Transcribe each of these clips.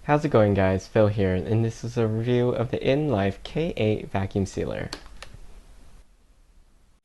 How's it going, guys? Phil here, and this is a review of the InLife K8 vacuum sealer.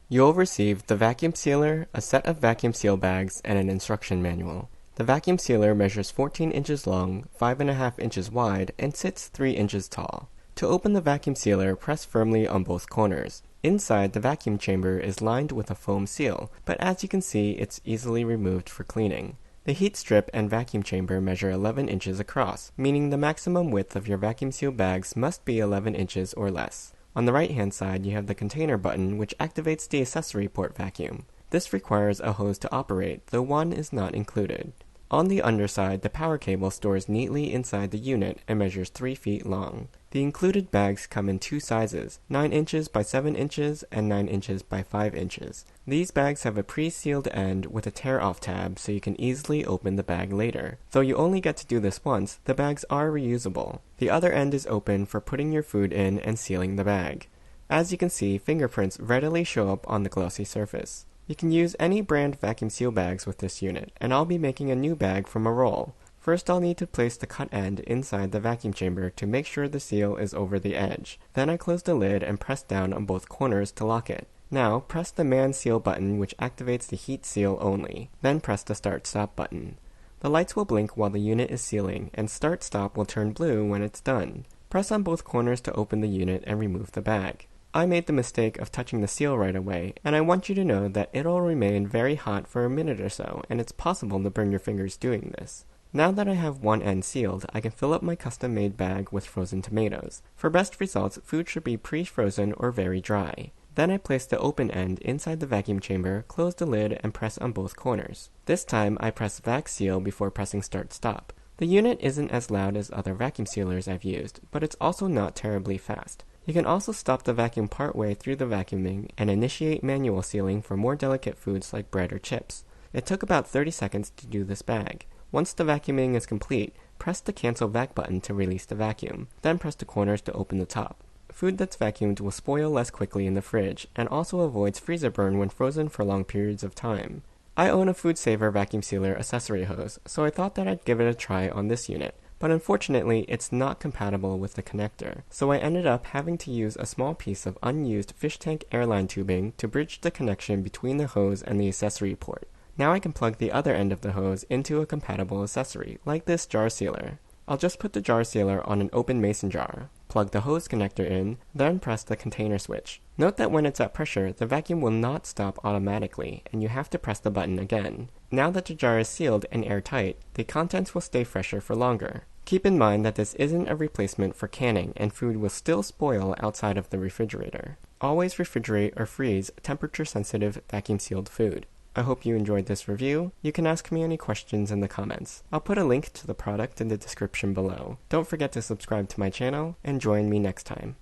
You'll receive the vacuum sealer, a set of vacuum seal bags, and an instruction manual. The vacuum sealer measures 14 inches long, 5.5 inches wide, and sits 3 inches tall. To open the vacuum sealer, press firmly on both corners. Inside, the vacuum chamber is lined with a foam seal, but as you can see, it's easily removed for cleaning. The heat strip and vacuum chamber measure 11 inches across, meaning the maximum width of your vacuum seal bags must be 11 inches or less. On the right-hand side, you have the container button, which activates the accessory port vacuum. This requires a hose to operate, though one is not included. On the underside, the power cable stores neatly inside the unit and measures 3 feet long. The included bags come in 2 sizes, 9 inches by 7 inches and 9 inches by 5 inches. These bags have a pre-sealed end with a tear-off tab so you can easily open the bag later. Though you only get to do this once, the bags are reusable. The other end is open for putting your food in and sealing the bag. As you can see, fingerprints readily show up on the glossy surface. You can use any brand vacuum seal bags with this unit, and I'll be making a new bag from a roll. First, I'll need to place the cut end inside the vacuum chamber to make sure the seal is over the edge. Then I close the lid and press down on both corners to lock it. Now, press the man seal button, which activates the heat seal only. Then press the start-stop button. The lights will blink while the unit is sealing, and start-stop will turn blue when it's done. Press on both corners to open the unit and remove the bag. I made the mistake of touching the seal right away, and I want you to know that it'll remain very hot for a minute or so, and it's possible to burn your fingers doing this. Now that I have one end sealed, I can fill up my custom-made bag with frozen tomatoes. For best results, food should be pre-frozen or very dry. Then I place the open end inside the vacuum chamber, close the lid, and press on both corners. This time, I press vac seal before pressing start-stop. The unit isn't as loud as other vacuum sealers I've used, but it's also not terribly fast. You can also stop the vacuum partway through the vacuuming and initiate manual sealing for more delicate foods like bread or chips. It took about 30 seconds to do this bag. Once the vacuuming is complete, press the cancel vac button to release the vacuum. Then press the corners to open the top. Food that's vacuumed will spoil less quickly in the fridge and also avoids freezer burn when frozen for long periods of time. I own a FoodSaver vacuum sealer accessory hose, so I thought that I'd give it a try on this unit. But unfortunately, it's not compatible with the connector, so I ended up having to use a small piece of unused fish tank airline tubing to bridge the connection between the hose and the accessory port. Now I can plug the other end of the hose into a compatible accessory, like this jar sealer. I'll just put the jar sealer on an open mason jar, plug the hose connector in, then press the container switch. Note that when it's at pressure, the vacuum will not stop automatically, and you have to press the button again. Now that the jar is sealed and airtight, the contents will stay fresher for longer. Keep in mind that this isn't a replacement for canning, and food will still spoil outside of the refrigerator. Always refrigerate or freeze temperature-sensitive vacuum-sealed food. I hope you enjoyed this review. You can ask me any questions in the comments. I'll put a link to the product in the description below. Don't forget to subscribe to my channel, and join me next time.